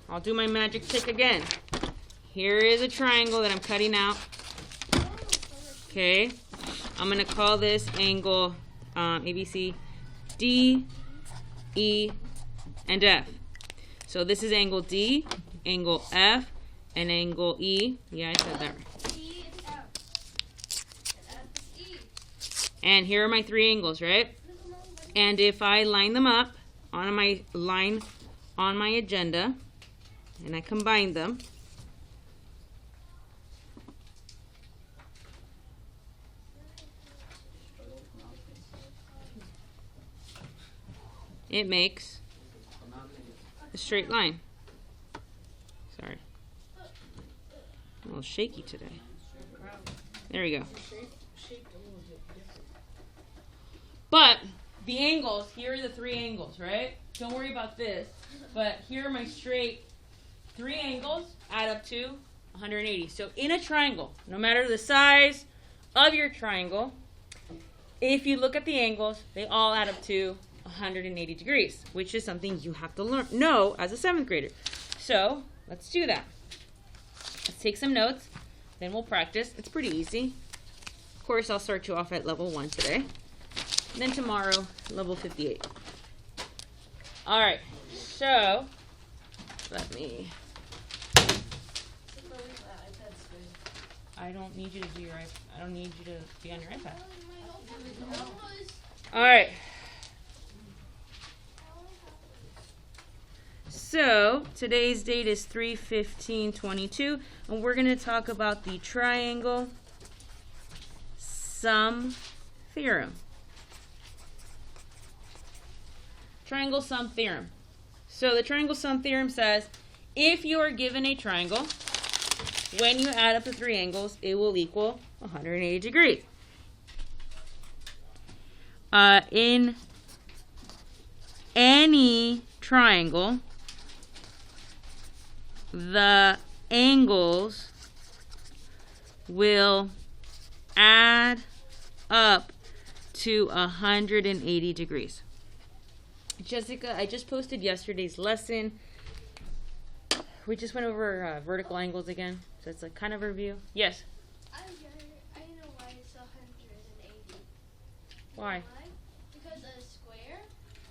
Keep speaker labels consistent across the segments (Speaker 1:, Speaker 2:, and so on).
Speaker 1: I'll do my magic trick again. Here is a triangle that I'm cutting out. Okay. I'm going to call this angle ABC, D, E, and F. So this is angle D, angle F, and angle E. Yeah, I said that right. And here are my three angles, right? And if I line them up on my line on my agenda, and I combine them, it makes a straight line. Sorry. A little shaky today. There we go. But the angles, here are the three angles, right? Don't worry about this. But here are my straight three angles, add up to 180. So in a triangle, no matter the size of your triangle, if you look at the angles, they all add up to 180 degrees, which is something you have to know as a 7th grader. So let's do that. Let's take some notes, then we'll practice. It's pretty easy. Of course, I'll start you off at level 1 today. And then tomorrow, level 58. All right, so let me. I don't need you to do your iPad. I don't need you to be on your iPad. All right. So today's date is 3/15/22, and we're going to talk about the triangle sum theorem. Triangle sum theorem. So the triangle sum theorem says if you are given a triangle, when you add up the three angles, it will equal 180 degrees. In any triangle, the angles will add up to 180 degrees. Jessica, I just posted yesterday's lesson. We just went over vertical angles again, so it's like kind of a review. Yes?
Speaker 2: I know why it's 180.
Speaker 1: Why?
Speaker 2: Because a square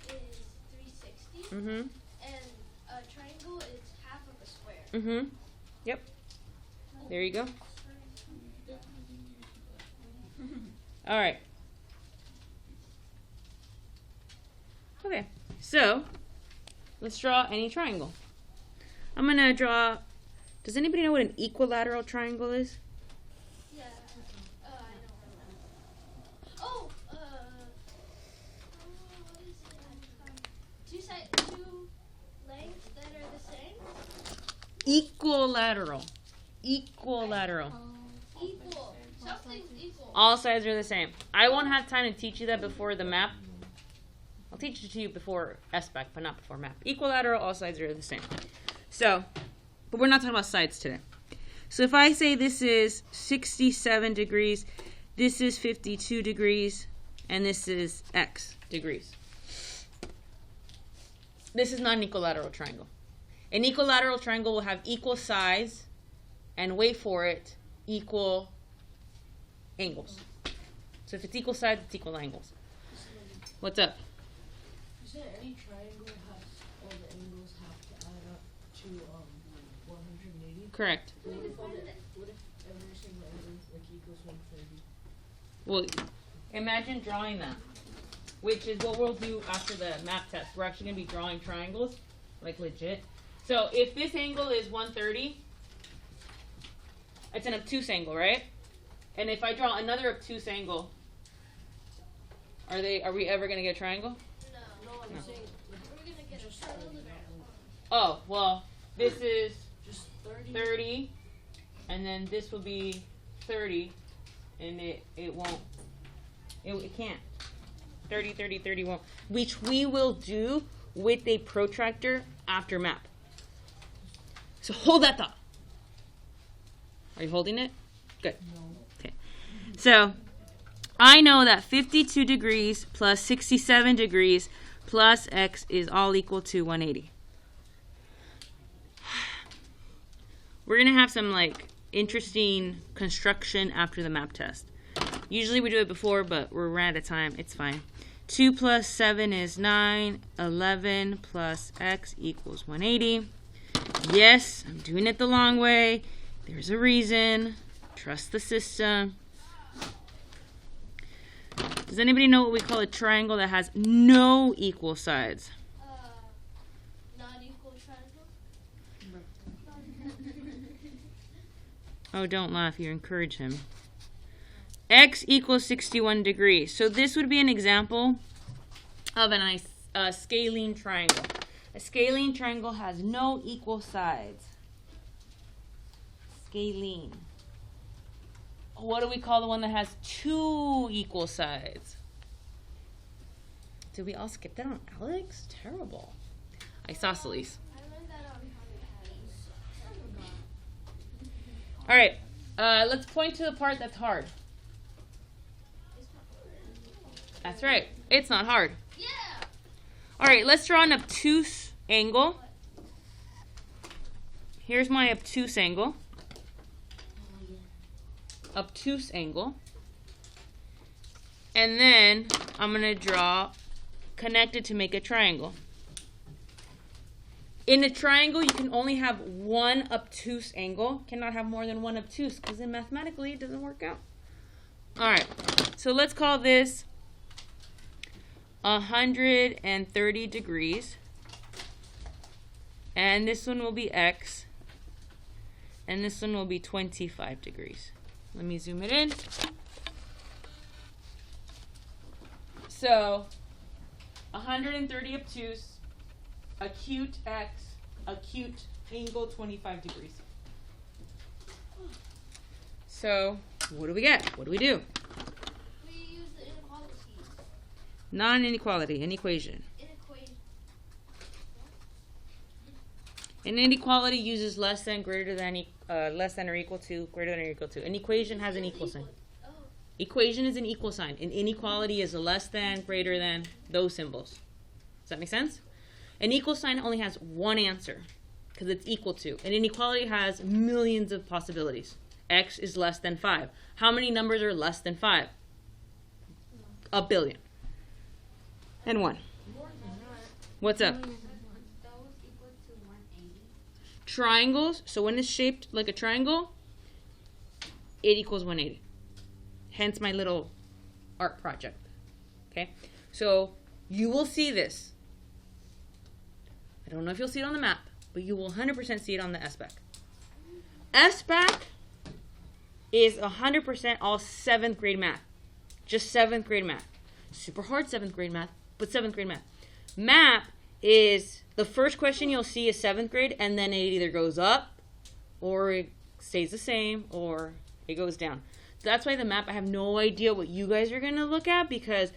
Speaker 2: is 360,
Speaker 1: Mm-hmm.
Speaker 2: and a triangle is half of a square.
Speaker 1: Mm-hmm. Yep. There you go. All right. Okay, so let's draw any triangle. I'm going to draw, does anybody know what an equilateral triangle is?
Speaker 2: Yeah. I don't know. Oh, what is it? Two lengths that are the same?
Speaker 1: Equilateral. Equilateral.
Speaker 2: Equal. Something's equal.
Speaker 1: All sides are the same. I won't have time to teach you that before the map. I'll teach it to you before SBAC, but not before map. Equilateral, all sides are the same. So, but we're not talking about sides today. So if I say this is 67 degrees, this is 52 degrees, and this is x degrees. This is not an equilateral triangle. An equilateral triangle will have equal size, and wait for it, equal angles. So if it's equal sides, it's equal angles. What's up?
Speaker 3: You said any triangle has all the angles have to add up to 180?
Speaker 1: Correct.
Speaker 3: What if every single angle like equals 130?
Speaker 1: Well, imagine drawing that, which is what we'll do after the map test. We're actually going to be drawing triangles, like legit. So if this angle is 130, it's an obtuse angle, right? And if I draw another obtuse angle, are we ever going to get a triangle?
Speaker 2: No, I'm saying we're going to get a triangle.
Speaker 1: Oh, well, this is
Speaker 3: Just 30?
Speaker 1: 30, and then this will be 30, and it won't, it can't. 30, 30, 30 won't. Which we will do with a protractor after map. So hold that thought. Are you holding it? Good.
Speaker 3: No.
Speaker 1: Okay. So I know that 52 degrees plus 67 degrees plus x is all equal to 180. We're going to have some like interesting construction after the map test. Usually we do it before, but we're ran out of time. It's fine. 2 plus 7 is 9. 11 plus x equals 180. Yes, I'm doing it the long way. There's a reason. Trust the system. Does anybody know what we call a triangle that has no equal sides?
Speaker 2: Non-equal triangle.
Speaker 1: Oh, don't laugh. You encourage him. X equals 61 degrees. So this would be an example of a scalene triangle. A scalene triangle has no equal sides. Scalene. What do we call the one that has 2 equal sides? Did we all skip that on Alex? Terrible. Isosceles.
Speaker 2: I learned that on Comic
Speaker 1: All right. Let's point to the part that's hard. That's right. It's not hard.
Speaker 2: Yeah.
Speaker 1: All right. Let's draw an obtuse angle. Here's my obtuse angle. Obtuse angle. And then I'm going to draw connected to make a triangle. In a triangle, you can only have one obtuse angle. Cannot have more than one obtuse because then mathematically it doesn't work out. All right. So let's call this 130 degrees. And this one will be x. And this one will be 25 degrees. Let me zoom it in. So, 130 obtuse, acute x, acute angle 25 degrees. So, what do we get? What do we do?
Speaker 2: We use the inequalities.
Speaker 1: Non-inequality, an equation.
Speaker 2: Inequation.
Speaker 1: An inequality uses less than, greater than, less than or equal to, greater than or equal to. An equation has an equal sign.
Speaker 2: Oh.
Speaker 1: Equation is an equal sign. An inequality is a less than, greater than, those symbols. Does that make sense? An equal sign only has one answer because it's equal to. An inequality has millions of possibilities. X is less than 5. How many numbers are less than 5? A billion. And 1. What's up? Triangles, so when it's shaped like a triangle, it equals 180. Hence my little art project. Okay? So you will see this. I don't know if you'll see it on the map, but you will 100% see it on the SBAC. SBAC is 100% all 7th grade math. Just 7th grade math. Super hard 7th grade math, but 7th grade math. Map is the first question you'll see is 7th grade, and then it either goes up, or it stays the same, or it goes down. That's why the map, I have no idea what you guys are going to look at, because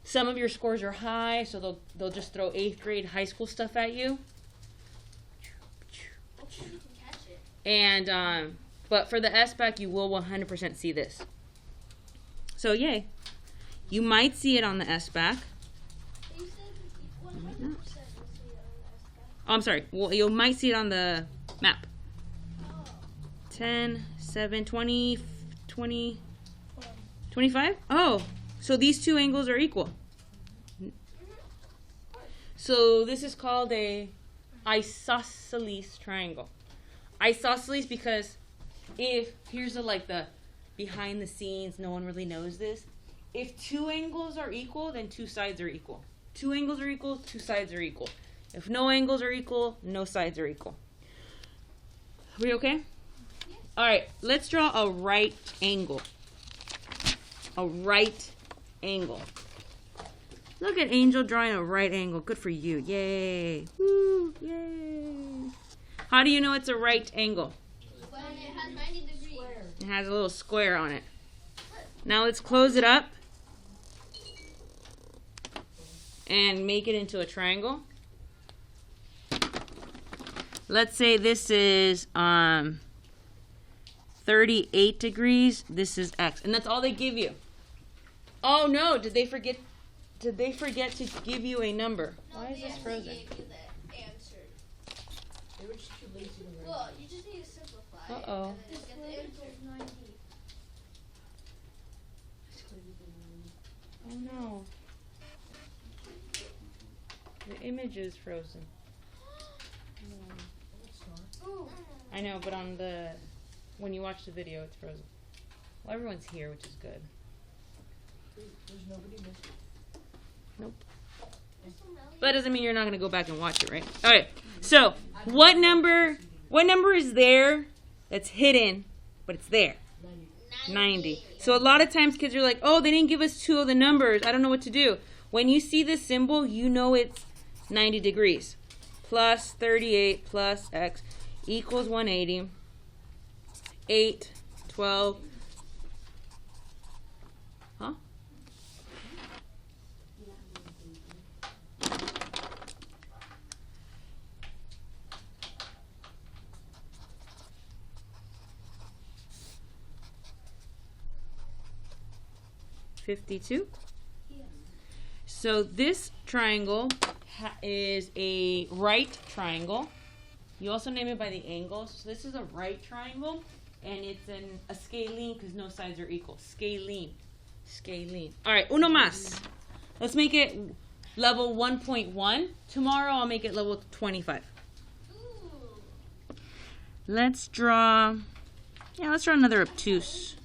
Speaker 1: some of your scores are high, so they'll just throw 8th grade high school stuff at you.
Speaker 2: Hopefully you can catch it.
Speaker 1: And, but for the SBAC, you will 100% see this. So, yay. You might see it on the SBAC.
Speaker 2: You said 100% you'll see it on the SBAC.
Speaker 1: Oh, I'm sorry. Well, you might see it on the map.
Speaker 2: Oh.
Speaker 1: 10, 7, 20, 20, 25? Oh, so these two angles are equal. So this is called a isosceles triangle. Isosceles because here's the behind the scenes, no one really knows this. If two angles are equal, then two sides are equal. Two angles are equal, two sides are equal. If no angles are equal, no sides are equal. Are we okay?
Speaker 2: Yes.
Speaker 1: All right, let's draw a right angle. A right angle. Look at Angel drawing a right angle. Good for you. Yay. Woo. Yay. How do you know it's a right angle?
Speaker 2: When it has 90 degrees.
Speaker 1: It has a little square on it. Now let's close it up and make it into a triangle. Let's say this is 38 degrees. This is X. And that's all they give you. Oh no, did they forget to give you a number? Why is this frozen?
Speaker 2: Gave you the answer.
Speaker 3: They were just too lazy to write.
Speaker 2: Well, you just need to simplify it.
Speaker 1: Uh-oh.
Speaker 2: And then get the answer.
Speaker 3: 90.
Speaker 1: Oh no. The image is frozen.
Speaker 2: Ooh.
Speaker 1: I know, but when you watch the video, it's frozen. Well, everyone's here, which is good.
Speaker 3: There's nobody missing.
Speaker 1: Nope.
Speaker 2: There's some Melly.
Speaker 1: But that doesn't mean you're not going to go back and watch it, right? All right. So, what number is there that's hidden, but it's there? 90. So a lot of times kids are like, oh, they didn't give us two of the numbers. I don't know what to do. When you see this symbol, you know it's 90 degrees. Plus 38 plus x equals 180. 8, 12. Huh? $52. So this triangle is a right triangle. You also name it by the angles. So this is a right triangle, and it's a scalene because no sides are equal. Scalene. Scalene. All right, uno más. Let's make it level 1.1. Tomorrow I'll make it level 25.
Speaker 2: Ooh.
Speaker 1: Let's draw another obtuse.